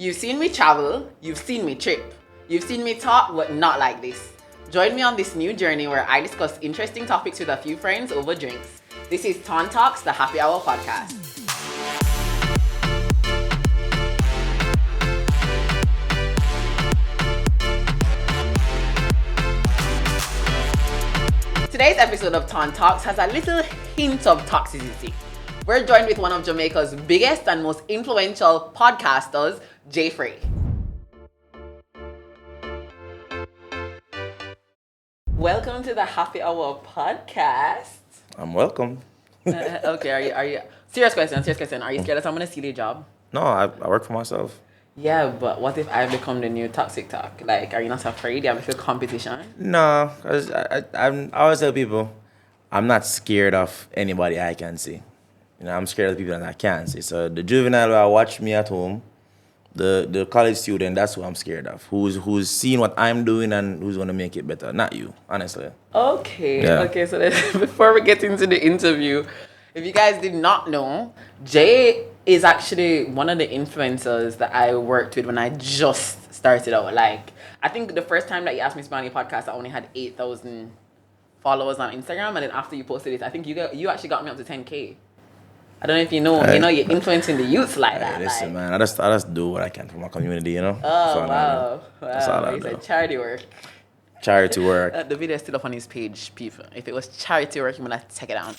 You've seen me travel, you've seen me trip, you've seen me talk, but not like this. Join me on this new journey where I discuss interesting topics with a few friends over drinks. This is Ton Talks, the Happy Hour podcast. Today's episode of Ton Talks has a little hint of toxicity. We're joined with one of Jamaica's biggest and most influential podcasters, Jaii Frais. Welcome to the Happy Hour podcast. I'm welcome. Okay, are you serious question? Are you scared that someone gonna steal your job? No, I work for myself. Yeah, but what if I become the new toxic talk? Like, are you not afraid? You have to feel competition? No, because I always tell people, I'm not scared of anybody I can see. You know, I'm scared of people that I can't see. So the juvenile who watch me at home, the college student, that's who I'm scared of. Who's seeing what I'm doing and who's gonna make it better. Not you, honestly. Okay. Yeah. Okay, so before we get into the interview, if you guys did not know, Jay is actually one of the influencers that I worked with when I just started out. Like, I think the first time that you asked me to be on your podcast, I only had 8,000 followers on Instagram, and then after you posted it, I think you actually got me up to 10K. I don't know if you know, you're influencing the youths like that. Listen, like. man, I just do what I can for my community, you know? Oh, wow. That's all I He do. said charity work. Charity work. The video is still up on his page, people. If it was charity work, I'm going to take it down.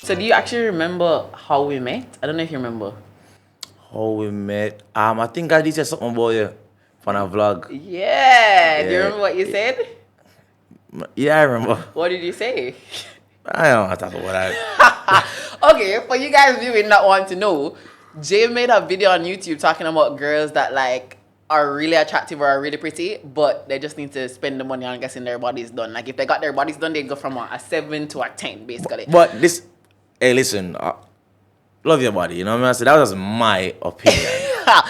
So do you actually remember how we met? I don't know if you remember. How we met. I think I did say something about you from a vlog. Yeah. Do you remember what you said? Yeah, I remember. What did you say? I don't want to talk about that. Okay, for you guys viewing that want to know, Jay made a video on YouTube talking about girls that like are really attractive or are really pretty, but they just need to spend the money on getting their bodies done. Like if they got their bodies done, they go from a 7 to a 10, basically. But this, hey, listen, love your body. You know what I mean? So that was my opinion.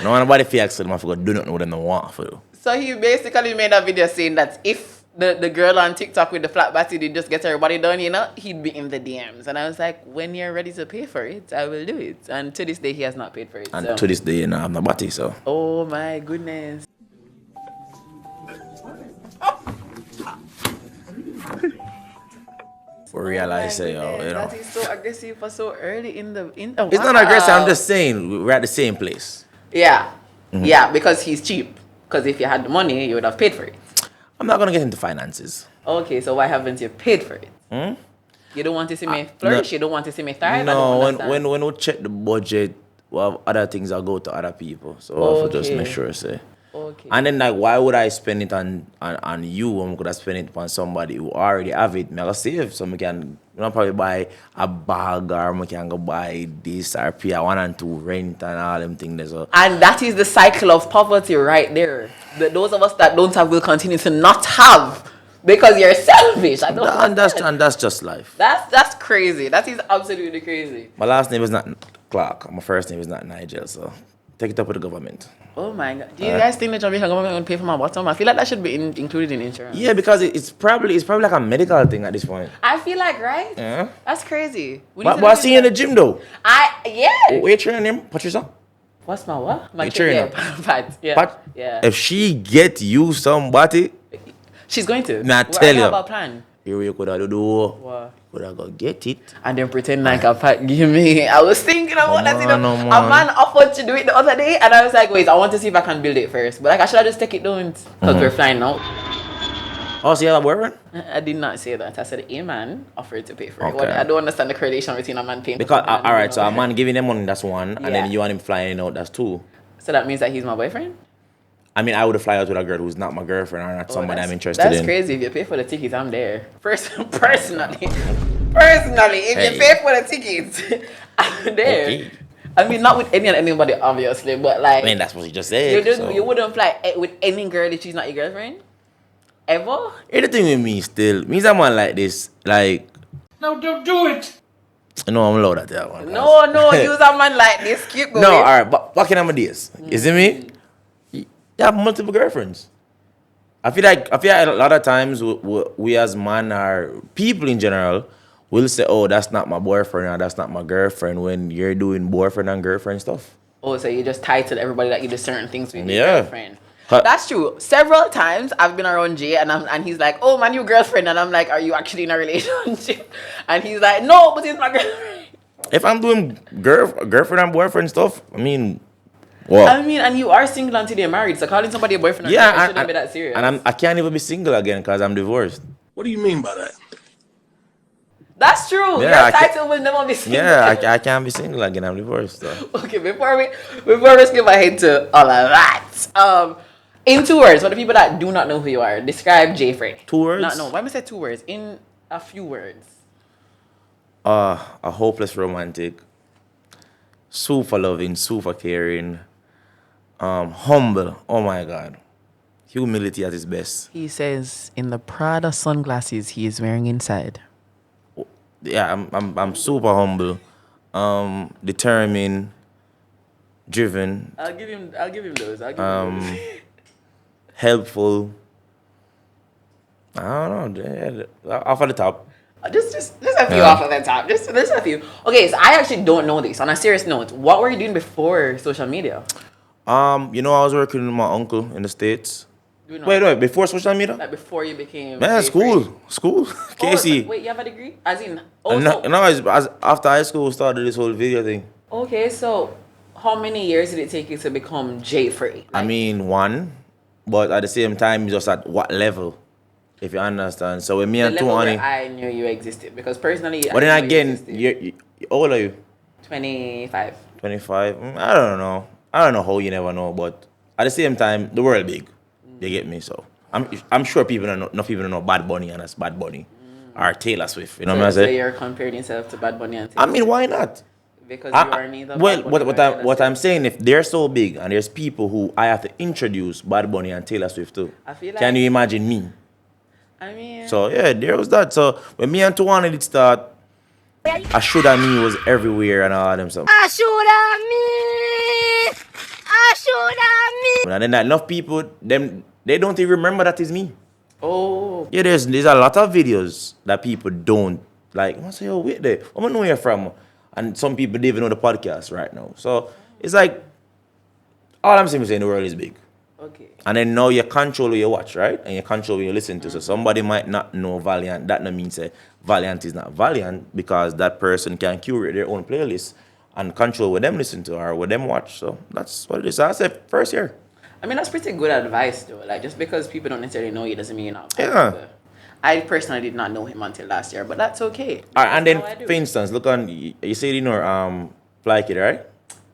No nobody feels them have to go do nothing with them don't want to do. So he basically made a video saying that if the girl on TikTok with the flat body did just get her body done, he'd be in the DMs. And I was like, when you're ready to pay for it, I will do it. And to this day, he has not paid for it. And so. to this day, I'm not body, so. Oh my goodness. For realize, Oh my you know. goodness, that is so aggressive for so early in the It's not aggressive, I'm just saying, we're at the same place. Yeah. Yeah, because he's cheap. Because if you had the money, you would have paid for it. I'm not going to get into finances. Okay, so why haven't you paid for it? You don't want to see me flourish? No. You don't want to see me thrive? I No, don't understand. when we check the budget, we have other things that go to other people. So I have to just Okay. make sure, say. Okay. And then, like, why would I spend it on you when we could have spent it on somebody who already have it? I gotta save, so we can, probably buy a bag or we can go buy this or pay a 1 and 2 rent and all them things. So. And that is the cycle of poverty right there. Those of us that don't have will continue to not have because you're selfish. I don't understand. And that's just life. That's crazy. That is absolutely crazy. My last name is not Clark. My first name is not Nigel. So take it up with the government. Oh my God. Do you guys think the Jamaican government will pay for my bottom? I feel like that should be included in insurance. Yeah, because it's probably like a medical thing at this point. I feel like, right? Yeah. That's crazy. But I see you in the gym though. Yeah. Where you training him, Patricia? What's my what? My You trainer. Pat. Yeah. But Yeah. if she get you somebody, She's going to. Nah, Well, tell I you. have a plan. here you could have do. What? Could have go get it. And then pretend like a Pat give me. I was thinking about that. on, A man. man offered to do it the other day, and I was like, wait, I want to see if I can build it first. But like, I should have just take it down because we're flying now. Oh, so you have a boyfriend? I did not say that. I said a man offered to pay for it. Okay. Well, I don't understand the correlation between a man paying. Because for something and all right, you so know. a man giving them money, that's one, and then Yeah. you want him flying out, that's two. So that means that he's my boyfriend. I mean, I would fly out with a girl who's not my girlfriend or not somebody I'm interested That's in. crazy. If you pay for the tickets, I'm there. Personally, if Hey. you pay for the tickets, I'm there. Okay. I mean, not with anybody, obviously, but like I mean, that's what she just said. so. you wouldn't fly with any girl if she's not your girlfriend, ever. Anything with me still, means I'm one like this, like, No, don't do it. you know, I'm loud at that one. No, use a man like this. Keep going. No, all right, but back in my days, you see me? You have multiple girlfriends. I feel like a lot of times we as men or people in general, will say, oh, that's not my boyfriend or that's not my girlfriend when you're doing boyfriend and girlfriend stuff. Oh, so you just title everybody that you do certain things with your Yeah. girlfriend. That's true. Several times I've been around Jay and he's like, oh, my new girlfriend. And I'm like, are you actually in a relationship? And he's like, no, but he's my girlfriend. If I'm doing girlfriend and boyfriend stuff, I mean, what? I mean, and you are single until you're married. So calling somebody a boyfriend or girlfriend shouldn't be that serious. And I can't even be single again because I'm divorced. What do you mean by that? That's true. Yeah, Your title will never be single. Yeah, I can't be single again. I'm divorced. So. Okay, before we skip ahead to all of that, in 2 words, for the people that do not know who you are, describe Jaii Frais. 2 words? No. Why am I say 2 words? In a few words. A hopeless romantic, super loving, super caring, humble. Oh my God, humility at its best. He says in the Prada sunglasses he is wearing inside. Yeah, I'm super humble, determined, driven. I'll give him those. Helpful. I don't know. Off of the top. Just a few off of the top. Just a few. Okay, so I actually don't know this. On a serious note, what were you doing before social media? I was working with my uncle in the States. Wait, before social media? Like before you became. Man, school. Casey. Wait, you have a degree? As in. After high school, we started this whole video thing. Okay, so how many years did it take you to become Jaii Frais? I mean, 1, but at the same time, just at what level, if you understand. So with me and Tony, I knew you existed because personally. But then again, how old are you? 25. 25. I don't know. I don't know how you never know, but at the same time, the world big. They get me, so I'm sure people don't know Bad Bunny and that's Bad Bunny or Taylor Swift. You know what I'm saying? So you're comparing yourself to Bad Bunny and Taylor I mean, why not? Because you are neither. Well, Bad Bunny what I'm saying, if they're so big and there's people who I have to introduce Bad Bunny and Taylor Swift to, I feel like, can you imagine me? I mean. So yeah, there was that. So when me and Tuana did start, I should have me was everywhere and all them stuff. And then enough people, they don't even remember that is me. Oh. Yeah, there's a lot of videos that people don't like. I say, oh, wait there. I don't know where you're from. And some people don't even know the podcast right now. So it's like, all I'm saying is the world is big. Okay. And then now you control what you watch, right? And you control what you listen to. So somebody might not know Valiant. That no means say Valiant is not Valiant because that person can curate their own playlist and control what them listen to or what them watch. So that's what it is. So I said first year. I mean, that's pretty good advice, though. Like, just because people don't necessarily know you doesn't mean you're not. Yeah. I personally did not know him until last year, but that's okay. All right, and then, for instance, look on, you say you know Fly Kid, right?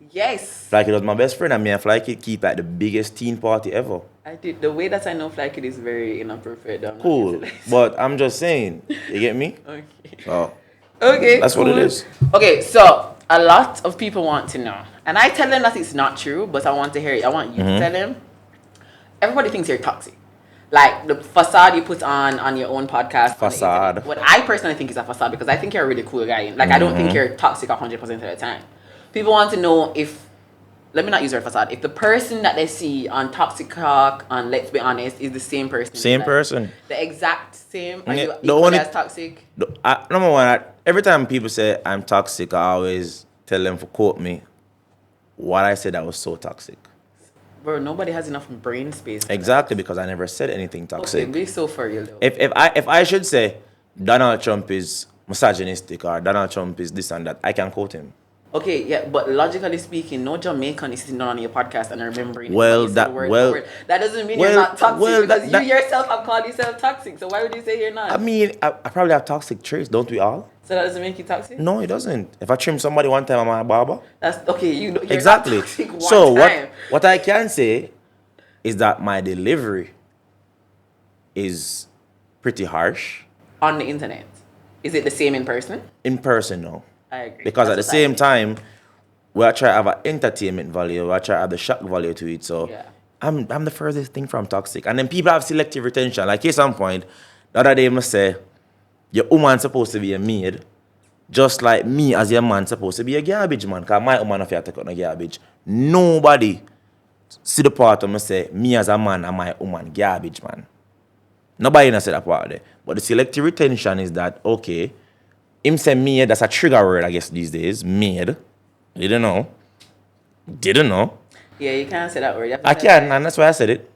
Yes. Fly Kid was my best friend, and me and Fly Kid keep like the biggest teen party ever. I did. The way that I know Fly Kid is very inappropriate. Cool. But I'm just saying, you get me? Okay. Oh. Okay. That's cool. what it is. Okay, so a lot of people want to know, and I tell them that it's not true, but I want to hear it. I want you to tell them. Everybody thinks you're toxic. Like the facade you put on your own podcast. Facade. What I personally think is a facade because I think you're a really cool guy. Like I don't think you're toxic 100% of the time. People want to know if, let me not use the word facade, if the person that they see on Toxic Talk, on Let's Be Honest, is the same person. Same like, person. The exact same. Are Yeah, you the equally only- as toxic? Number one, every time people say I'm toxic, I always tell them to quote me what I said that was so toxic. Bro, nobody has enough brain space. Exactly, because I never said anything toxic. Okay, be so for you though. If I should say Donald Trump is misogynistic or Donald Trump is this and that, I can quote him. Okay, yeah, but logically speaking, no Jamaican is sitting on your podcast and remembering. Well, that doesn't mean you're not toxic because you yourself have called yourself toxic. So why would you say you're not? I mean, I probably have toxic traits, don't we all? So that doesn't make you toxic? No, it doesn't. If I trim somebody one time, I'm a barber. That's okay. You're Exactly. Not toxic one So time. what I can say is that my delivery is pretty harsh. On the internet, is it the same in person? In person, no. I agree. Because That's at the same time, we are trying to have an entertainment value, we are trying to have the shock value to it. So Yeah. I'm the furthest thing from toxic. And then people have selective retention. Like at some point, the other day must say, your woman's supposed to be a maid, just like me as your man supposed to be a garbage man. Because my woman if you take out the garbage. Nobody see the part of me say, me as a man and my woman garbage man. Nobody not say that part there. But the selective retention is that, okay, him say maid, that's a trigger word, I guess, these days. Maid. Didn't know. Yeah, you can't say that word. You have to I say can, it. and that's why I said it.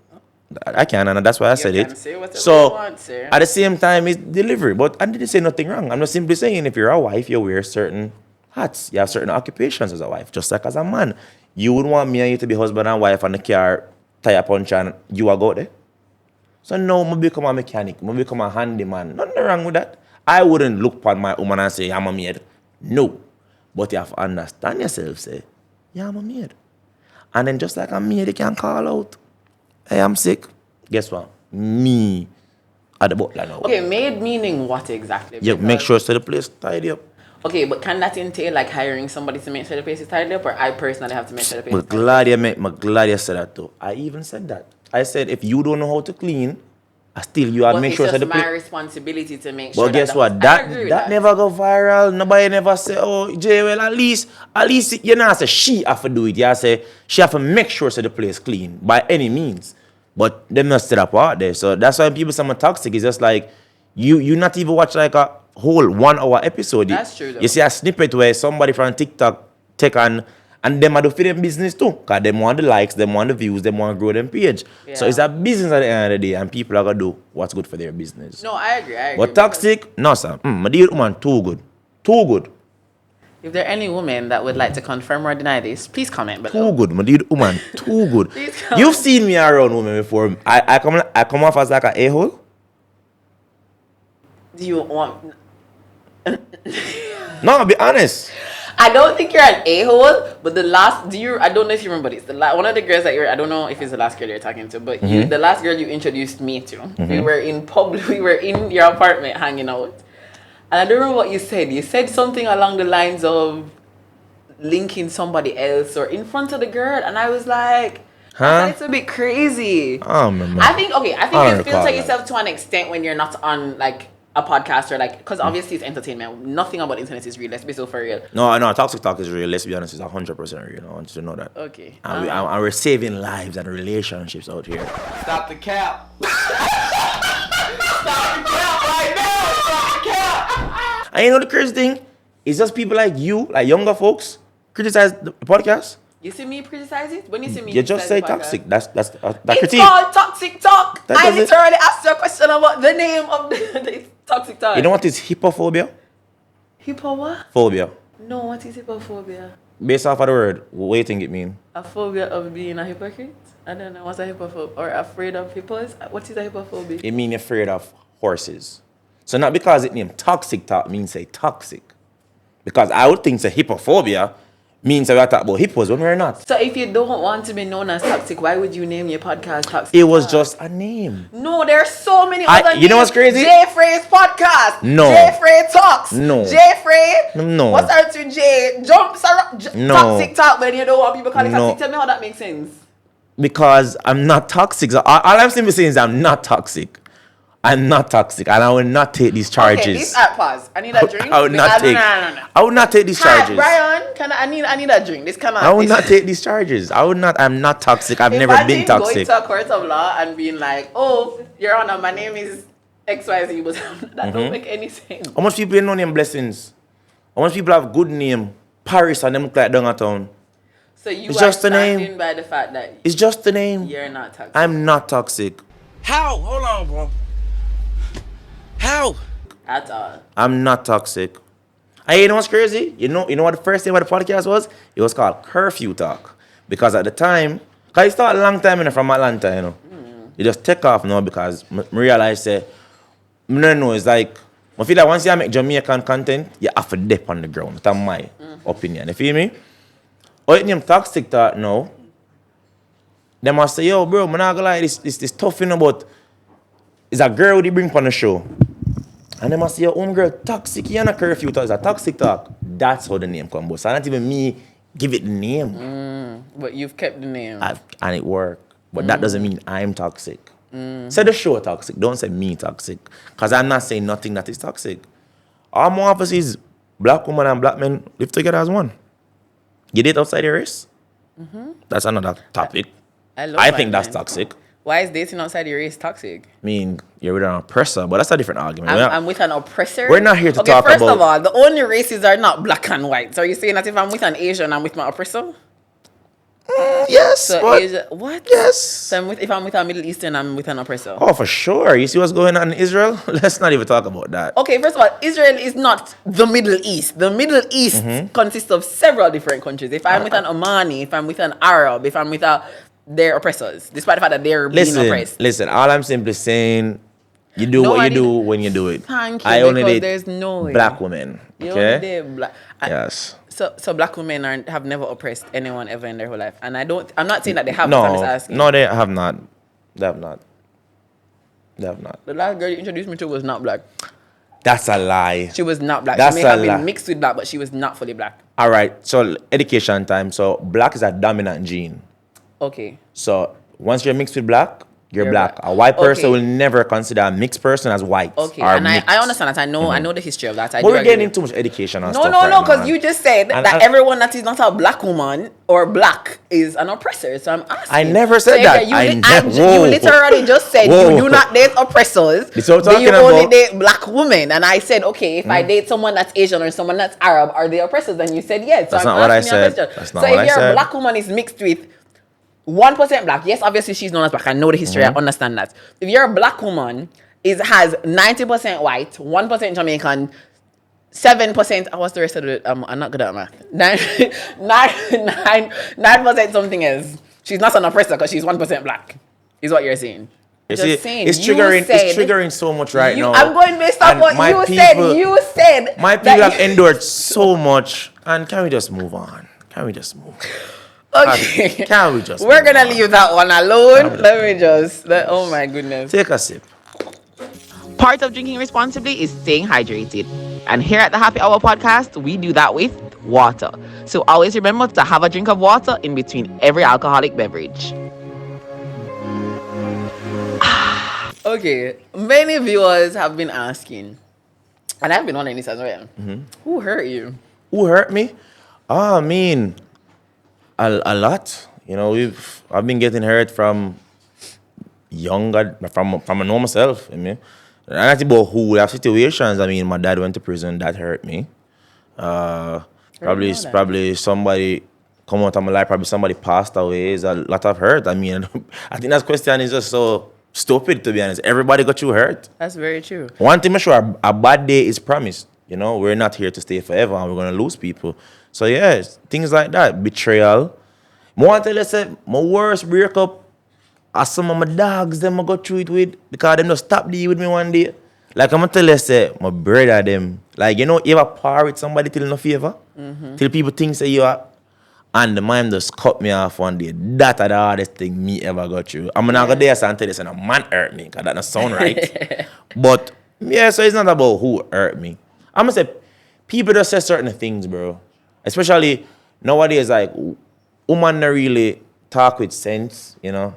I can, and that's why I said can it. say whatever you So, want, sir. at the same time, it's delivery. But I didn't say nothing wrong. I'm just simply saying if you're a wife, you wear certain hats. You have certain occupations as a wife, just like as a man. You wouldn't want me and you to be husband and wife and the car tire punch and you are go there. So now I become a mechanic. I become a handyman. Nothing wrong with that. I wouldn't look upon my woman and say, I'm a maid. No. But you have to understand yourself, say, yeah, I'm a maid. And then just like a maid, you can call out, hey, I'm sick. Guess what? Me at the butler now. Okay, maid meaning what exactly? Yeah, make sure so the place tidy up. Okay, but can that entail like hiring somebody to make sure the place is tidy up, or I personally have to make sure the place I'm is tidy up? glad you said that too. I even said that. I said if you don't know how to clean, I still you have But make it's sure so just the my place. responsibility to make sure. But guess that what? I agree with That never go viral. Nobody never say, oh, Jay, well, at least you know, say she have to do it. You say she have to make sure so the place clean by any means. But them not still up out there. So that's why people say I'm toxic. It's just like you not even watch like a whole 1 hour episode. That's true though. You see a snippet where somebody from TikTok take on and them are do for them business too. Cause them want the likes, them want the views, them want to grow them page. So Yeah. it's a business at the end of the day and people are gonna do what's good for their business. No, I agree. But toxic, no sir. My dear woman, too good. Too good. If there are any women that would like to confirm or deny this, please comment below. Too good. My dear woman, too good. Please come. You've seen me around women before. I come off as like an a-hole. Do you want? No, I'll be honest. I don't think you're an a-hole, but I don't know if you remember this. One of the girls I don't know if it's the last girl you're talking to, but the last girl you introduced me to, we were in public, we were in your apartment hanging out. And I don't remember what you said. You said something along the lines of linking somebody else or in front of the girl. And I was like, that's a bit crazy. Oh, man. I think you filter recall yourself to an extent when you're not on like a podcast or like, because obviously it's entertainment. Nothing about the internet is real. Let's be so for real. No, toxic talk is real. Let's be honest, it's 100% real. I want you to know that. Okay. And we're saving lives and relationships out here. Stop the cap. Stop the cap right now. Stop the cap. And you know the crazy thing? It's just people like you, like younger folks, criticize the podcast. You see me criticize it? When you see me You just say criticize the toxic. podcast? That's that It's critique. called Toxic Talk. That I does it. literally asked you a question about the name of the Toxic Talk. You know what is hippophobia? Hippo what? Phobia. No, what is hippophobia? Based off of the word, what do you think it means? A phobia of being a hypocrite? I don't know. What's a hippophobia? Or afraid of hippos? What is a hippophobia? It means you're afraid of horses. So not because it named toxic talk means say toxic. Because I would think say hippophobia means that we're talking about hippos when we're not. So if you don't want to be known as toxic, why would you name your podcast Toxic It was Talk? just a name. No, there are so many other You know what's names. crazy? Jaii Frais podcast. No. Jaii Frais talks. No. Jaii Frais. No. What's our to J? Jumps around. No. Toxic talk when you don't want people calling it No. toxic. Tell me how that makes sense. Because I'm not toxic. So all I'm simply saying is I'm not toxic. I'm not toxic, and I will not take these charges. Okay, this pause. I need a drink. I would not take. No. I would not take these Hi, charges. Brian. I need a drink. This cannot. I would not take these charges. I would not. I'm not toxic. I've never been toxic. Going to a court of law and being like, "Oh, Your Honor, my name is XYZ," but that don't make any sense. How much people know name blessings? How much people have good name? Paris and them look like downtown. So you It's are just a standing name. by the fact that It's just the name. you're not toxic. I'm not toxic. How? Hold on, bro. How? At all. I'm not toxic. And you know what's crazy? You know what the first thing about the podcast was? It was called Curfew Talk. Because at the time, because it started a long time from Atlanta, you know. You just take off now because I realized that, no, it's like, I feel like once you make Jamaican content, you have to dip on the ground. That's my opinion. You feel me? Oh, it name Toxic Talk now. They must say, yo, bro, I'm not gonna lie, this tough, you know, but it's a girl they bring on the show. And they must say, your girl toxic, you're not Curfew Talk, it's a Toxic Talk. That's how the name comes. So not even me give it the name. But you've kept the name. And it worked. But that doesn't mean I'm toxic. Say the show toxic, don't say me toxic. Because I'm not saying nothing that is toxic. All my office is black women and black men live together as one. You date outside your race? That's another topic. love I white think that's men. toxic. Why is dating outside your race toxic? I mean, you're with an oppressor, but that's a different argument. I'm with an oppressor. We're not here to okay, talk first about. of all, the only races are not black and white. So are you saying that if I'm with an Asian, I'm with my oppressor? Yes. So but, Asia, what? Yes. So if I'm with a Middle Eastern, I'm with an oppressor. Oh, for sure. You see what's going on in Israel? Let's not even talk about that. Okay, first of all, Israel is not the Middle East. The Middle East consists of several different countries. If I'm with an Omani, if I'm with an Arab, if I'm with they're oppressors, despite the fact that they're being oppressed. Listen, all I'm simply saying, you do what you do when you do it. Thank you, I only because date there's no way. black women. You Okay? only date black. Yes. So black women have never oppressed anyone ever in their whole life, and I'm not saying that they have. I'm just asking. No, they have not. They have not. The last girl you introduced me to was not black. That's a lie. She was not black. That's she may have a lie. been mixed with black, but she was not fully black. All right. So education time. So black is a dominant gene. Okay. So once you're mixed with black, you're black. black. A white person Okay. will never consider a mixed person as white. Okay, or and mixed. I understand that. I know the history of that. But we're getting too much education and No, stuff. no, right no, now, because man. you just said And- that and- everyone that is not a black woman or black is an oppressor. So I'm asking. I never said So that. you literally just said Whoa. you do not date oppressors. This is what I'm but you talking only about. date black women. And I said, okay, if I date someone that's Asian or someone that's Arab, are they oppressors? And you said yes. So That's I'm not what I asking you a said. question. That's not so what if I your said. black woman is mixed with 1% black, yes, obviously she's known as black. I know the history. I understand that. If you're a black woman, has 90% white, 1% Jamaican, 7%. What's the rest of the? I'm not good at math. 9% something else. She's not an oppressor because she's 1% black. Is what you're saying. You Just see, saying. it's You triggering. said- It's triggering so much right now. I'm going based off And what my you people- said. You said My that people have endured so much, and can we just move on? Can we just move? Okay. Can we just? We're move gonna on? leave that one alone. Let me just. Oh my goodness. Take a sip. Part of drinking responsibly is staying hydrated. And here at the Happy Hour podcast, we do that with water. So always remember to have a drink of water in between every alcoholic beverage. Okay, many viewers have been asking, and I've been wondering this as well. Who hurt you? Who hurt me? I mean, a lot. You know, I've been getting hurt from younger, from a normal self. I mean, and I think about who have situations. I mean, my dad went to prison. That hurt me. Probably somebody come out of my life. Probably somebody passed away. It's a lot of hurt. I mean, I think that question is just so stupid, to be honest. Everybody got you hurt. That's very true. One thing I'm sure, a bad day is promised. You know, we're not here to stay forever, and we're gonna lose people. So yeah, things like that, betrayal. I want to tell you, say, my worst breakup, as some of my dogs, them I go through it with, because them just stop deal with me one day. Like I'm gonna tell you, say, my brother them, like you know, you ever par with somebody till no favor, till people think say you are. And the man just cut me off one day. That's the hardest thing me ever got through. I'm not gonna dare and tell you, say, no man hurt me, because that don't sound right. But yeah, so it's not about who hurt me. I'm gonna say, people just say certain things, bro. Especially nowadays, like, woman not really talk with sense, you know.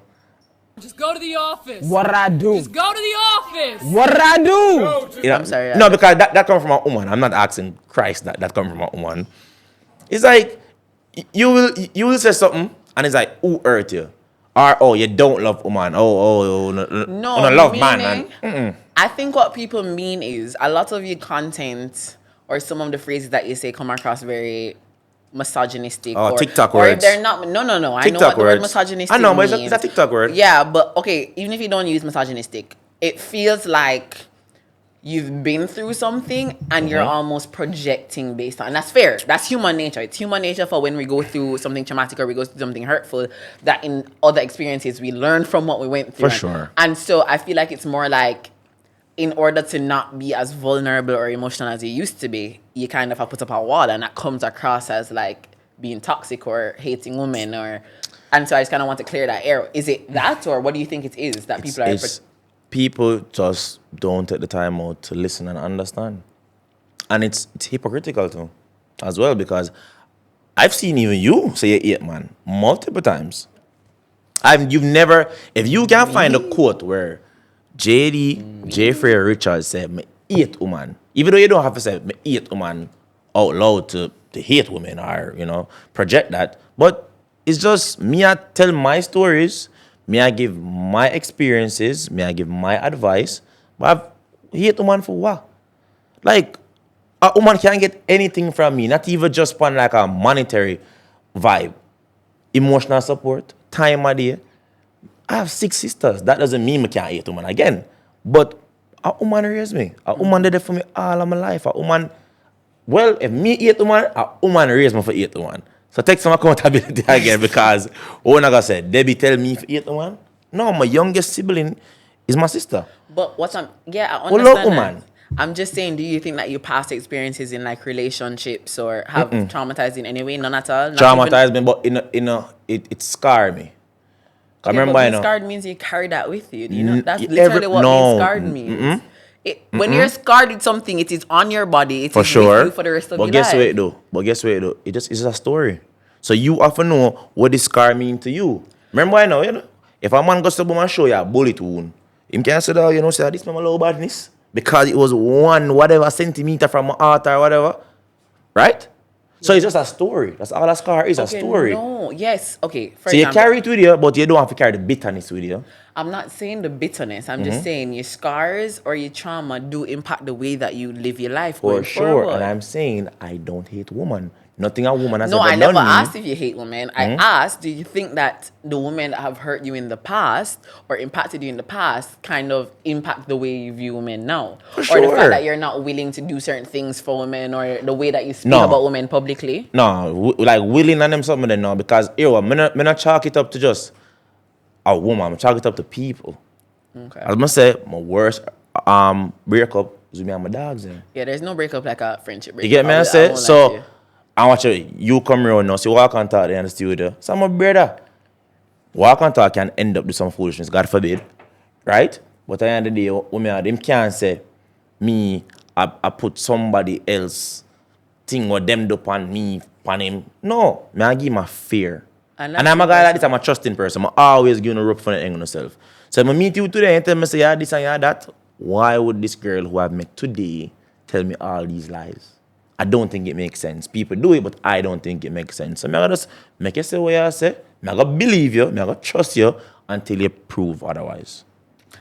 Just go to the office. What I do? Just go to the office. What I do? You know? I'm sorry, No, because that comes from a woman. I'm not asking Christ that comes from a woman. It's like, you will say something, and it's like, who hurt you? Or, oh, you don't love woman. No, No, love meaning, man. And, I think what people mean is a lot of your content or some of the phrases that you say come across very misogynistic. Oh, or, TikTok or if words. they're not. No. I know TikTok what the word words. misogynistic I know, but means. it's a TikTok word. Yeah, but okay, even if you don't use misogynistic, it feels like you've been through something and you're almost projecting based on, and that's fair. That's human nature. It's human nature for when we go through something traumatic or we go through something hurtful, that in other experiences we learn from what we went through. For sure. And so I feel like it's more like, in order to not be as vulnerable or emotional as you used to be, you kind of have put up a wall, and that comes across as like being toxic or hating women, and so I just kind of want to clear that air. Is it that, or what do you think it is that people are? People just don't take the time out to listen and understand. And it's hypocritical too, as well, because I've seen even you say you hate man multiple times. If you can find a quote where Jaii Frais Richards said, me hate woman, even though you don't have to say, me hate woman out loud to hate women or, you know, project that. But it's just me, I tell my stories, Me I give my experiences, me I give my advice, but I hate woman for what? Like, a woman can't get anything from me, not even just on like a monetary vibe. Emotional support, time of day. I have 6 sisters. That doesn't mean I can't hate woman again. But a woman raised me. A woman did it for me all of my life. A woman, well, if me hate woman, a woman raised me for hate woman. So take some accountability again because what I said, Debbie tell me if hate woman. No, my youngest sibling is my sister. But what's I Well, understand. look, woman. I'm just saying, do you think that your past experiences in like relationships or have traumatized in any way? None at all. Not Traumatized even, me, but it scarred me. I okay, remember, but you being know. scarred means you carry that with you. Do you know? That's Every- literally what no. being scarred means. When you're scarred with something, it is on your body. It For is sure. with you for the rest of But your guess life. what it though? It's a story. So you often know what this scar mean to you. Remember I know, if a man goes to and show you a bullet wound, him can say that, say this is my low badness. Because it was one whatever centimeter from my heart or whatever. Right? So it's just a story. That's all a scar is, a story. No, yes. Okay, for So you example, carry it with you, but you don't have to carry the bitterness with you. I'm not saying the bitterness. I'm Mm-hmm. just saying your scars or your trauma do impact the way that you live your life For going sure. forward. And I'm saying I don't hate woman. Nothing a woman has No, ever I done never me. asked if you hate women. I asked, do you think that the women that have hurt you in the past or impacted you in the past kind of impact the way you view women now? For Or the sure. fact that you're not willing to do certain things for women or the way that you speak No. about women publicly? No, like willing and them something then no, because me not chalk it up to just a woman, I chalk it up to people. Okay. As I say, my worst breakup is with me and my dogs then. Yeah, there's no breakup like a friendship breakup. You get me? I won't say lie to so. you. I want you come around now. So you walk and talk there in the studio. So my brother, walk and talk can end up with some foolishness. God forbid, right? But at the end of the day, when them can't say me, I put somebody else thing or them do on me, on him. No, me I give him a fear. And And that's I'm a guy like the this. I'm a trusting person. I'm always giving a rope for the thing on myself. So when I meet you today and tell me say yeah this and yeah that, why would this girl who I've met today tell me all these lies? I don't think it makes sense. People do it, but I don't think it makes sense. So I'm gonna just make you say what you say. I'm gonna believe you. I'm gonna trust you until you prove otherwise.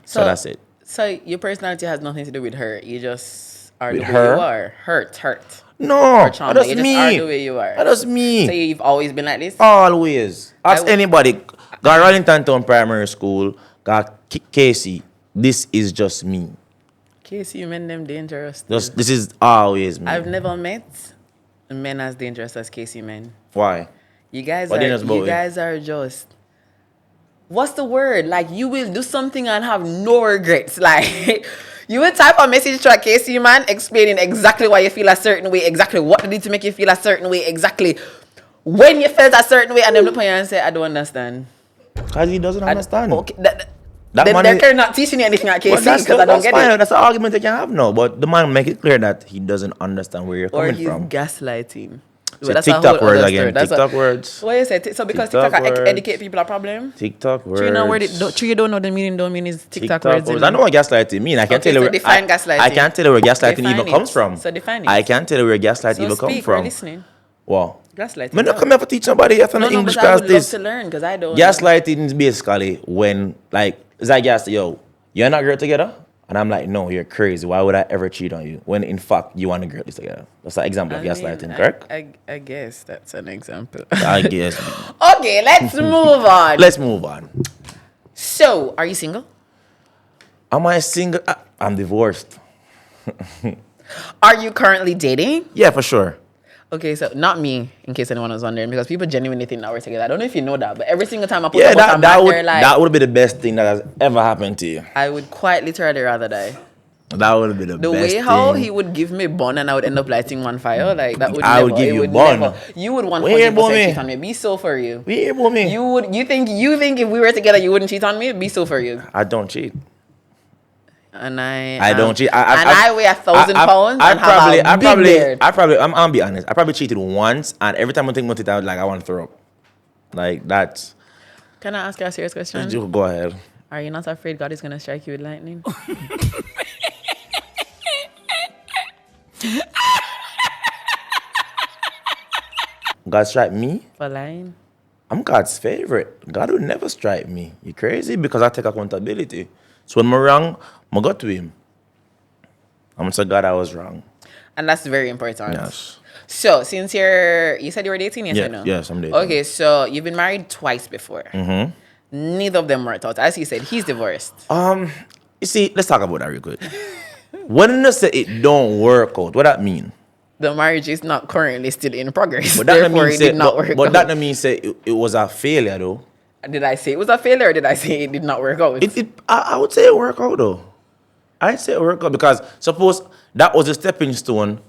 So that's it. So your personality has nothing to do with her. You just are With the way her? you are. Hurt. No, trauma. that's You just me. are the way you are. That's me. So you've always been like this? Always. Ask I- anybody. Got Rollington Town Primary School. Got Casey. This is just me. Casey, you men them dangerous. This is always me. I've never met men as dangerous as Casey men. Why? You guys What dangerous about you it? guys are just, what's the word? Like you will do something and have no regrets. Like you will type a message to a Casey man explaining exactly why you feel a certain way, exactly what did it to make you feel a certain way, exactly when you felt a certain way, and then look at you and say, I don't understand. Because he doesn't understand. Okay, That then man they're is- clearly not teaching you anything at Well, Casey because I don't that's get fine. it. That's an argument they can have now. But the man make it clear that he doesn't understand where you're Or coming he's from. gaslighting. So Well, that's a TikTok whole words other again. story. That's TikTok words. What you say? So because TikTok TikTok words. educate people a problem? TikTok words. True, you know where you don't know the meaning. Don't mean is TikTok, words. I know what gaslighting mean. I can Okay, tell you so where define I gaslighting. can't tell you where gaslighting Define even it. comes from. So define it. I can't tell you where gaslighting So even speak. comes We're from. listening. Wow. Gaslighting. I'm not no. coming here to teach somebody after No, the no, English but I class would love this. to learn because I don't. Gaslighting is basically when, like, it's like gas, yo, you're not girl together? And I'm like, no, you're crazy. Why would I ever cheat on you? When in fact, you want a girl together. That's an example of gaslighting, correct? I guess that's an example. I guess. Okay, let's move on. Let's move on. So, are you single? Am I single? I'm divorced. Are you currently dating? Yeah, for sure. Okay, so not me, in case anyone was wondering, because people genuinely think that we're together. I don't know if you know that, but every single time I put Yeah, up a man, they're like, that would be the best thing that has ever happened to you. I would quite literally rather die. That would be the The best way how thing. he would give me bun and I would end up lighting one fire, like that would I never. would give it you would bun. never. You would Where, 100% mommy? cheat on me. Be so for you. We here, me. You think if we were together you wouldn't cheat on me? Be so for you. I don't cheat. And I don't cheat. I weigh 1,000 pounds and have a big beard. I'm gonna be honest. I probably cheated once, and every time I think about it, I was like, I want to throw up. Like that's. Can I ask you a serious question? You go ahead. Are you not afraid God is gonna strike you with lightning? God strike me. For lying? I'm God's favorite. God will never strike me. You crazy? Because I take accountability. So when I'm wrong, I go to him. I'm gonna say, God, I was wrong. And that's very important. Yes. So, since you said you were dating, yes Yeah, or no? yes, I'm dating. Okay, so you've been married twice before. Mm-hmm. Neither of them worked out. As you said, he's divorced. You see, let's talk about that real quick. When you say it don't work out, what that mean? The marriage is not currently still in progress. But that Therefore, mean it say, did not work but out. that don't mean say it was a failure though. Did I say it was a failure or did I say it did not work out? I would say it worked out though. I'd say it worked out because suppose that was a stepping stone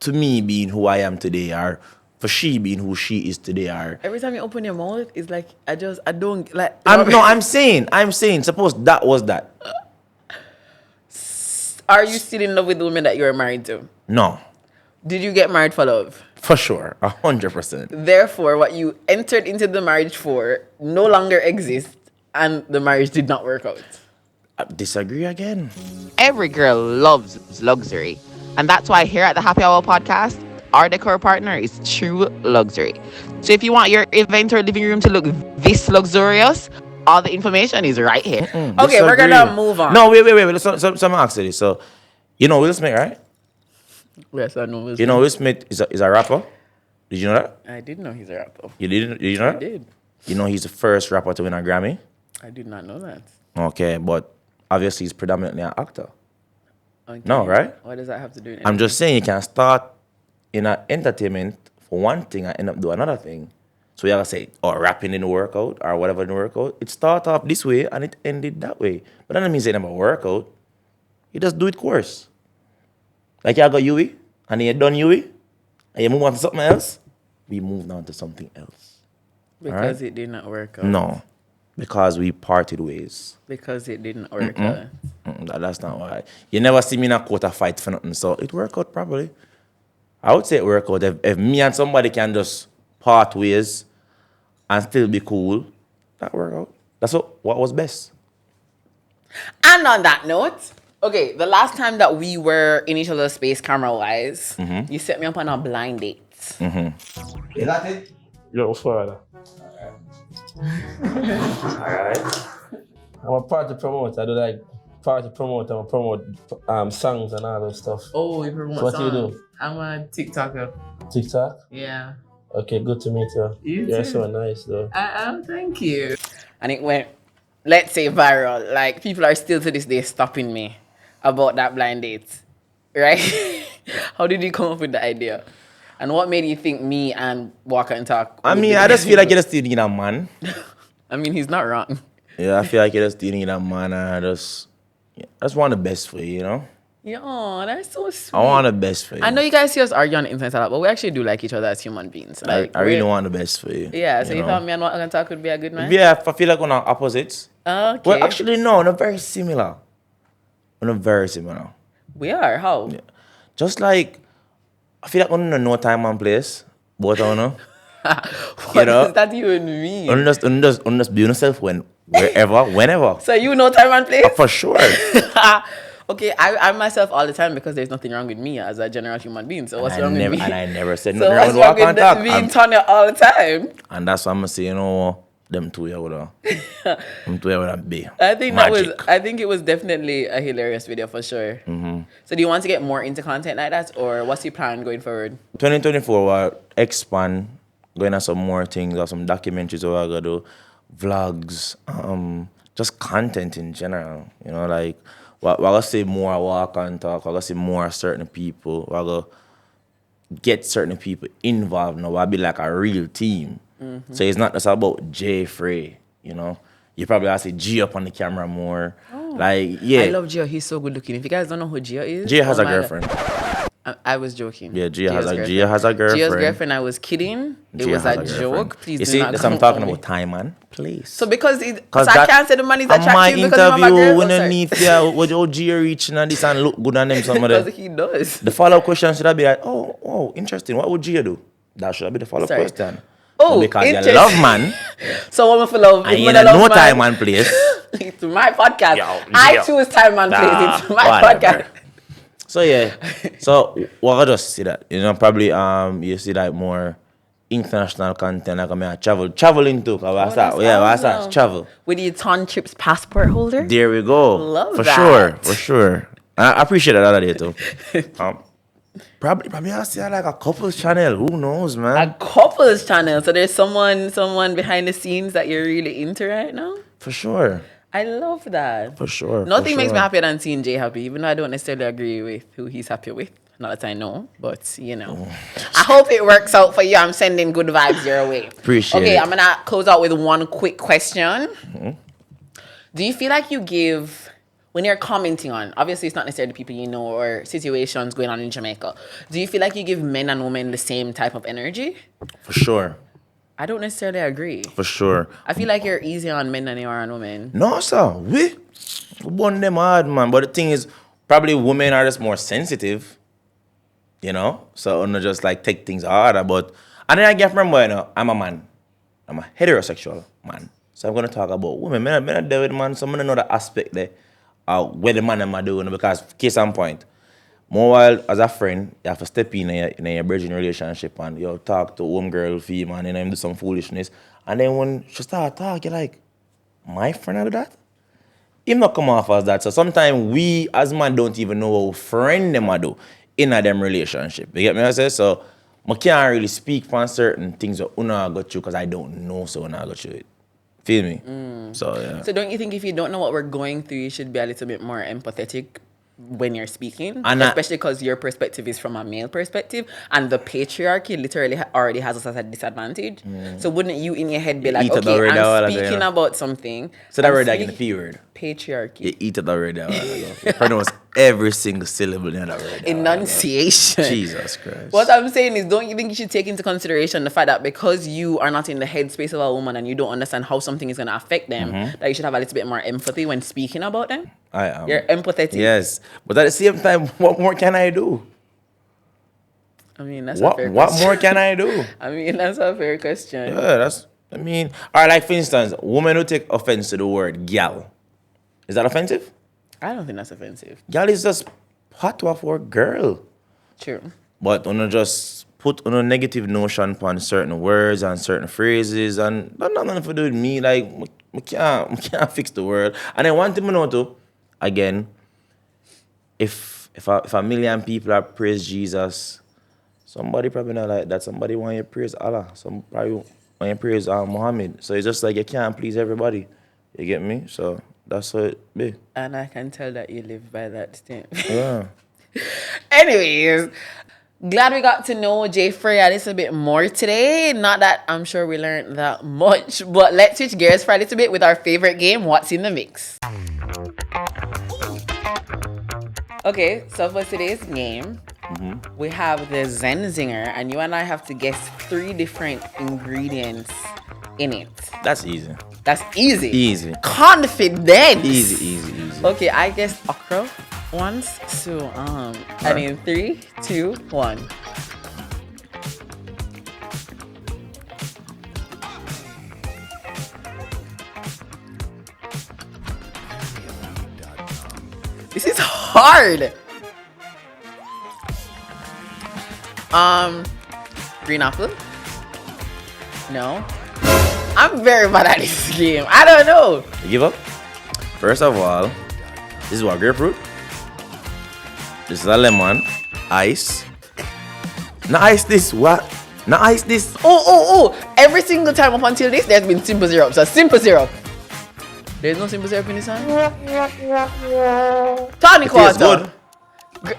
to me being who I am today, or for she being who she is today, or Every time you open your mouth, it's like, I don't like. I'm saying, suppose that was that. Are you still in love with the woman that you were married to? No, Did you get married for love? for sure, 100%. Therefore, what you entered into the marriage for no longer exists, and the marriage did not work out. I disagree again. Every girl loves luxury. And that's why here at the Happy Hour podcast, our decor partner is True Luxury. So if you want your event or living room to look this luxurious, all the information is right here. Okay, we're gonna move on. No, wait. So I'm asking you. So, you know Will Smith, right? Yes, I know. You know Will Smith is a rapper. Did you know that? I did know he's a rapper. You didn't? Did you know that? I did. You know he's the first rapper to win a Grammy. I did not know that. Okay, but obviously he's predominantly an actor. Okay. No, right? What does that have to do with I'm just saying you can start in an entertainment for one thing and end up doing another thing. So you gotta say, rapping didn't work out or whatever didn't work out. It started off this way and it ended that way. But that doesn't mean it never work out. You just do it course. Like you got Yui and you done Yui and you move on to something else. We moved on to something else. Because it did not work out. No, because we parted ways. Because it didn't work out. That's not why. You never see me in a quarter fight for nothing. So it worked out probably. I would say it worked out. If me and somebody can just part ways and still be cool, that worked out. That's what was best. And on that note, okay, the last time that we were in each other's space camera-wise, you set me up on a blind date. Is that it? Yo, father. Alright. I'm a party promoter. I do like party promoter. I promote songs and all that stuff. Oh, you promote What do you do? I'm a TikToker. TikTok? Yeah. Okay, good to meet you. You You're too. so nice though. Thank you. And it went, let's say, viral. Like, people are still to this day stopping me about that blind date. Right? How did you come up with the idea? And what made you think me and Walker and Talk? I would mean, be I the- just feel like you just still need a man. I mean, he's not wrong. Yeah, I feel like you just still need a man. And I just want the best for you, you know? Yeah, that's so sweet. I want the best for you. I know you guys see us argue on the internet a lot, but we actually do like each other as human beings. Like, I really we're- want the best for you. Yeah, so you know? thought me and Walker and Talk would be a good man? Yeah, I feel like we're not opposites. Okay. Well, actually, no, we're very similar. We're not very similar. We are. How? Just like, I feel like we're in no time and place. Both of them. What know? does that even mean? Just be yourself wherever, whenever. So you know time and place? For sure. Okay, I'm myself all the time because there's nothing wrong with me as a general human being. So what's wrong with me? And I never said So nothing what's wrong wrong with walk with and talk. being Tanya all the time? And that's why I'm going to say, you know, them two here would them two here would be I think magic. I think it was definitely a hilarious video for sure. Mm-hmm. So do you want to get more into content like that, or what's your plan going forward? 2024 will expand, going on some more things, or some documentaries we're going to do, vlogs, just content in general. You know, like, we're going to see more walk and talk, we're going to see more certain people, we're going to get certain people involved now. We'll be like a real team. So it's not just about Jaii Frais, you know. You probably have to see G up on the camera more. Like, yeah. I love Gio. He's so good looking. If you guys don't know who Gio is, Gia has oh a my girlfriend. God. I was joking. Yeah, Gia has a girlfriend. Gio's girlfriend, I was kidding. It Gia was has a girlfriend. joke. Please you do see, not that's come what I'm talking for me. about time, man. Please. So because I can't say the man is on my attractive because I'm a interview, girl. we don't need to with OG reaching and this and look good on them some of Because the. he does. The follow-up question should have be like, oh, interesting. What would Gia do? That should be the follow-up Sorry. question. Oh, But because you interesting. love man, So woman for love. and if you man know love no man, time and place. It's my podcast. Yo, I Gio. choose time and place. It's my whatever. podcast. So yeah, so we'll just see that. You know, probably you see like more international content. Like I traveling too. I start to travel. With the ton trips passport holder. There we go. Love for that. For sure. I appreciate that other day too. Probably I see like a couples channel. Who knows, man? A couples channel. So there's someone behind the scenes that you're really into right now. For sure. I love that. For sure. Nothing makes me happier than seeing Jay happy, even though I don't necessarily agree with who he's happy with. Not that I know, but you know. I hope it works out for you. I'm sending good vibes your way. Appreciate it. Okay, I'm gonna close out with one quick question. Mm-hmm. Do you feel like you give, when you're commenting on, obviously it's not necessarily people you know or situations going on in Jamaica, do you feel like you give men and women the same type of energy? For sure. I don't necessarily agree. For sure. I feel like you're easier on men than you are on women. No, sir. We burn them hard, man. But the thing is, probably women are just more sensitive. You know? So I'm not just like take things harder. But and then I get from where, you know, I'm a man. I'm a heterosexual man. So I'm gonna talk about women. Men are deal with man, so I'm gonna know the aspect there. Where the man am I doing, because case in point. More while as a friend, you have to step in your bridging relationship and you talk to home girl, female, and then do some foolishness. And then when she start talking, you're like, my friend do that? Him not come off as that. So sometimes we as man don't even know what friend them a do in a them relationship. You get me what I say? So I can't really speak on certain things that I got you because I don't know, so I got you it. Feel me? So yeah. So don't you think if you don't know what we're going through, you should be a little bit more empathetic when you're speaking? And especially because your perspective is from a male perspective, and the patriarchy literally already has us at a disadvantage. So wouldn't you in your head be like, okay, I'm speaking about something. So that word like in the P word. Patriarchy. You eat it already. You pronounce every single syllable in that word. Enunciation. Jesus Christ. What I'm saying is, don't you think you should take into consideration the fact that because you are not in the headspace of a woman and you don't understand how something is going to affect them, that you should have a little bit more empathy when speaking about them? I am. You're empathetic. Yes. But at the same time, what more can I do? I mean, that's a fair question. What more can I do? I mean, that's a fair question. Yeah, all right, like for instance, women who take offense to the word gal. Is that offensive? I don't think that's offensive. Gal is just patois for girl. True. But when you just put on a negative notion upon certain words and certain phrases, and that's not nothing to do with me. Like, we can't fix the world. And then one thing I know too, again, if a million people are praise Jesus, somebody probably not like that. Somebody want you to praise Allah. Some probably want you to praise Muhammad. So it's just like you can't please everybody. You get me? So that's how it be. And I can tell that you live by that stamp. Yeah. Anyways, glad we got to know Jaii Frais a little bit more today. Not that I'm sure we learned that much, but let's switch gears for a little bit with our favorite game, What's in the Mix. Okay, so for today's game, we have the Zen Zinger, and you and I have to guess 3 different ingredients in it. That's easy. That's easy. Easy. Confidence. Easy. Okay, I guessed okra once. So, and in 3, 2, 1. This is hard. Green apple? No. I'm very bad at this game. I don't know. You give up? First of all, this is what, grapefruit? This is a lemon. Ice. Not ice this. What? Not ice this. Oh. Every single time up until this, there's been simple syrup. So simple syrup. There's no simple syrup in this one? Tonic water. Good.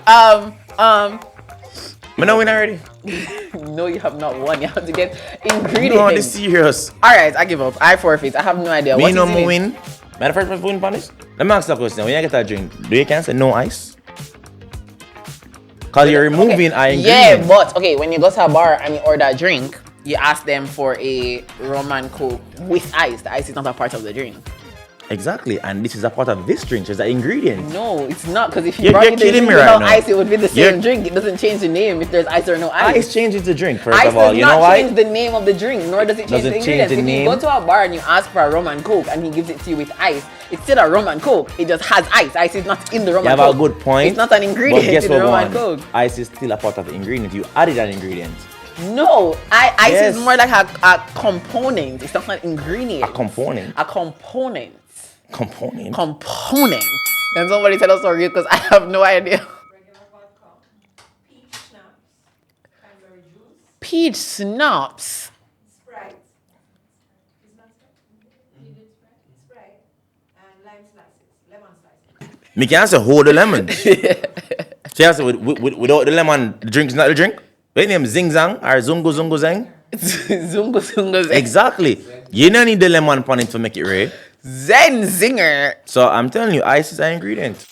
I know win already. No, you have not won. You have to get ingredients. No, this serious. Alright, I give up. I forfeit. I have no idea. Me no more win. Man, the first person win punish. Let me ask you a question. When you get a drink, do you can say no ice? Because you're removing our ingredients. Yeah, but okay, when you go to a bar and you order a drink, you ask them for a rum and coke with ice. The ice is not a part of the drink. Exactly, and this is a part of this drink. It's an ingredient. No, it's not, because if you brought it in without ice, it would be the same drink. It doesn't change the name if there's ice or no ice. Ice changes the drink, first of all. You know why? Ice does not change the name of the drink, nor does it change the ingredients. If you go to a bar and you ask for a rum and coke and he gives it to you with ice, it's still a rum and coke. It just has ice. Ice is not in the rum and coke. You have a good point. It's not an ingredient in the rum and coke. Ice is still a part of the ingredient. You added an ingredient. No, ice Yes. is more like a component. It's not an ingredient. A component. A component. Component. Component. Can somebody tell us sorry because I have no idea. Regular vodka, peach schnapps, cranberry juice, Peach schnapps. Sprite. Is that Sprite? Sprite. And lime slices, lemon slices. Me can't say hold the lemon. She has to, without the lemon, the drink's not the drink. What name Zing Zang or Zungo Zungo Zang? Zungo Zungo Zen. Exactly. You don't need the lemon on it to make it right. Zen Zinger. So I'm telling you, ice is an ingredient.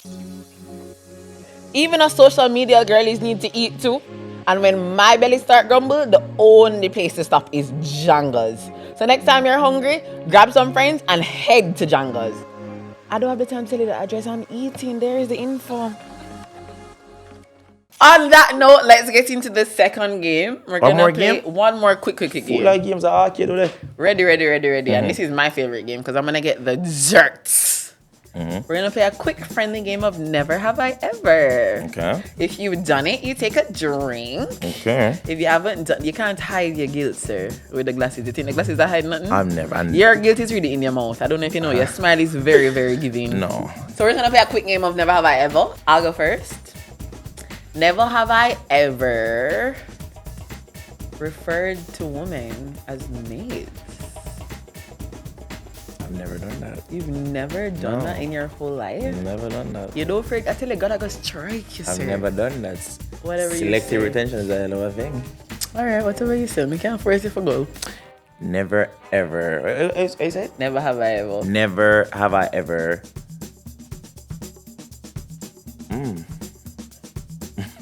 Even a social media girlies need to eat too. And when my belly start grumble, the only place to stop is Janga's. So next time you're hungry, grab some friends and head to Janga's. I don't have the time to tell you the address I'm eating. There is the info. On that note, let's get into the second game. We're One gonna more play game? one more quick game. Full like games are arcade, do they? Ready. And this is my favorite game because I'm gonna get the desserts. We're gonna play a quick friendly game of Never Have I Ever. Okay. If you've done it, you take a drink. Okay. If you haven't done, you can't hide your guilt, sir, with the glasses. You think the glasses are hiding nothing? Your guilt is really in your mouth. I don't know if you know. Your smile is very, very giving. No. So we're gonna play a quick game of Never Have I Ever. I'll go first. Never have I ever referred to women as maids. I've never done that. You've never done No. that in your whole life? Never done that. You don't freak. I tell you, God, I go strike you, I've sir. never done that. Whatever you Selective say. retention is a hell of a thing. All right, whatever you say. Me can't force you for go. Never ever. Is it? Never have I ever. Never have I ever.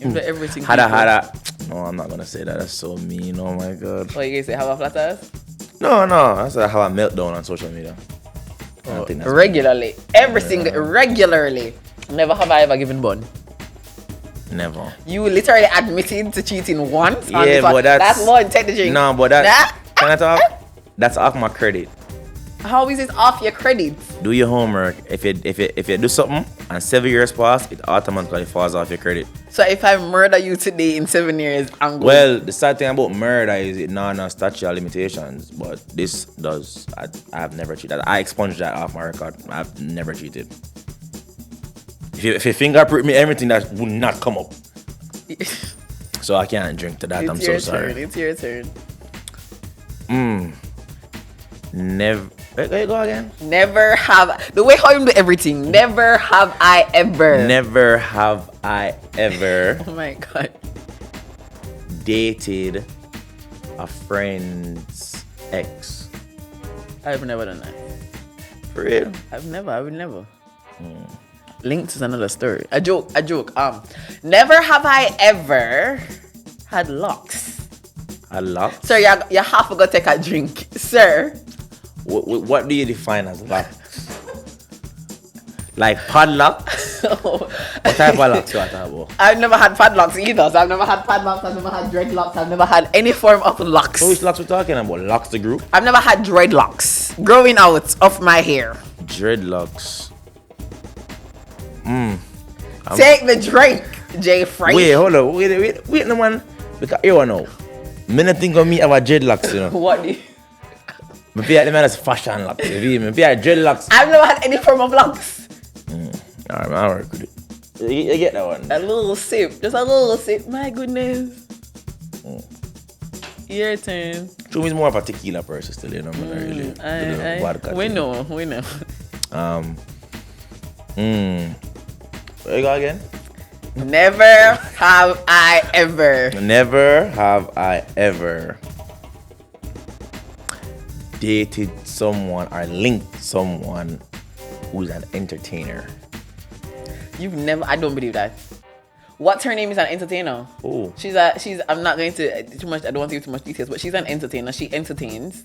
You've done everything. Had people. a. No, I'm not gonna say that. That's so mean. Oh my god. What you gonna say? Have a flat ass? No. That's how I meltdown on social media. I don't think that's Regularly. Every single. Regularly. Never have I ever given bun. never. You literally admitted to cheating once. on Yeah, the phone. but that's more than take the drink. No, but that. Nah. Can I talk? That's off my credit. How is it off your credits? Do your homework. If you do something and 7 years pass, it automatically falls off your credit. So if I murder you today in 7 years, I'm good. Well, the sad thing about murder is it no statute of limitations, but this does. I have never cheated. I expunged that off my record. I've never cheated. If you fingerprint me, everything that would not come up. So I can't drink to that. I'm so sorry. It's your turn. Never. Wait, go again. Never have. The way how you do everything. Never have I ever. Never have I ever Oh my god. dated a friend's ex. I've never done that. For real? I would never. Linked is another story. A joke. Never have I ever had locks. A lock? Sir, you have to go take a drink. Sir. What do you define as lock? Like padlock? What type of locks you are talking about? I've never had padlocks either. So I've never had padlocks. I've never had dreadlocks. I've never had any form of locks. So which locks we talking about? Locks the group? I've never had dreadlocks growing out of my hair. Dreadlocks. Take the drink, Jaii Frais. Wait, hold on. Wait, no man. Because you know. Me not think of me have a dreadlocks, you know. What do you... Me feel like the man has fashion locks. You feel me? Me feel like dreadlocks. I've never had any form of locks. Alright, man, I'll work with it. You get that one? A little sip. Just a little sip. My goodness. Your turn. True, is more of a tequila person still, you know. Not really. The vodka We thing. know. Where you go again? Never have I ever. Never have I ever dated someone or linked someone who's an entertainer. You've never... I don't believe that. What's her name is an entertainer. Oh. She's I'm not going to too much. I don't want to give too much details, but she's an entertainer. She entertains.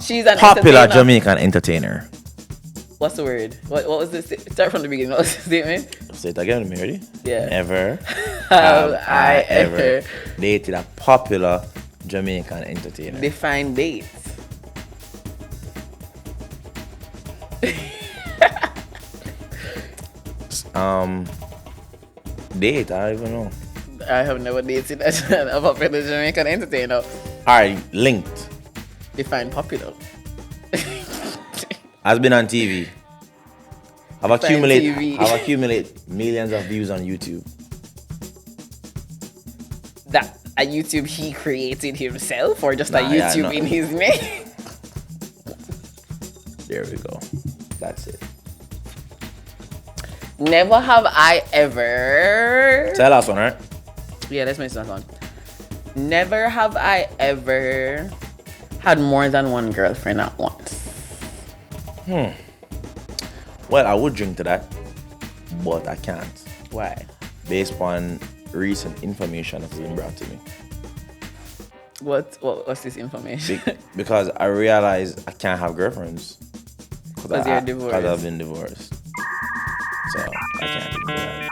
She's an Popular entertainer. Jamaican entertainer. What's the word? What was this? Start from the beginning. What was the statement? Say it again, me ready? Yeah. Never Have I ever dated a popular Jamaican entertainer. define dates? Date, I don't even know. I have never dated a popular Jamaican entertainer. All right, linked. Define popular. Has been on TV. Have Define TV. accumulated millions of views on YouTube. That a YouTube he created himself, or just a Nah, yeah, YouTube no. in his name? There we go. That's it. Never have I ever. Say the last one, right? Yeah, let's make this one. Never have I ever had more than one girlfriend at once. Well, I would drink to that, but I can't. Why? Based on recent information that's been brought to me. What's this information? Because I realized I can't have girlfriends. Because you're divorced. Because I've been divorced. So I can't do that.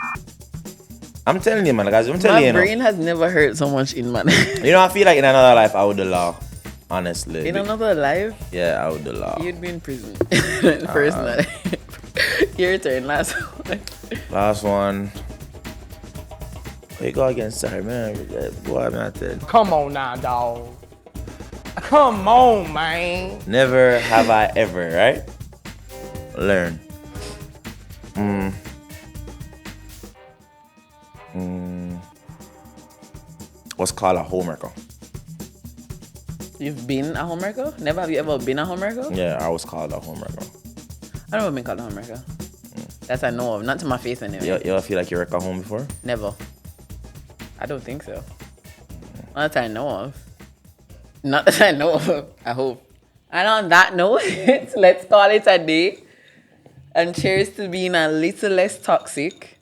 I'm telling you, man. Guys, I'm telling you. My brain has never hurt so much in my life. You know, I feel like in another life I would do law. Honestly. In another life, Yeah, I would do law. you'd be in prison. First night. Your turn, last one. Last one. Where you go again? Sorry, man. Boy, I'm not dead. Come on now, dog. Come on, man. Never have I ever, right? Learn. What's called a homewrecker. You've been a homewrecker? Never have you ever been a homewrecker? Yeah, I was called a homewrecker. I've never been called a homewrecker. That's I know of. Not to my face anyway. You ever feel like you wrecked a home before? Never. I don't think so. Not that I know of. Not that I know of. I hope. And on that note, let's call it a day. And cheers to being a little less toxic.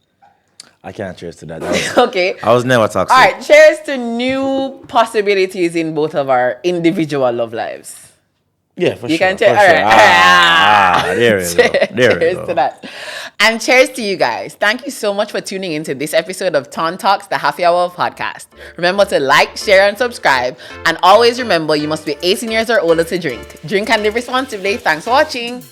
I can't cheers to that. That was- Okay. I was never toxic. All right. Cheers to new possibilities in both of our individual love lives. Yeah, for You sure. can cheers. for All sure. right. There we go. There we Cheers go. to that. And cheers to you guys. Thank you so much for tuning into this episode of Ton Talks, the Happy Hour podcast. Remember to like, share, and subscribe. And always remember, you must be 18 years or older to drink. Drink and live responsibly. Thanks for watching.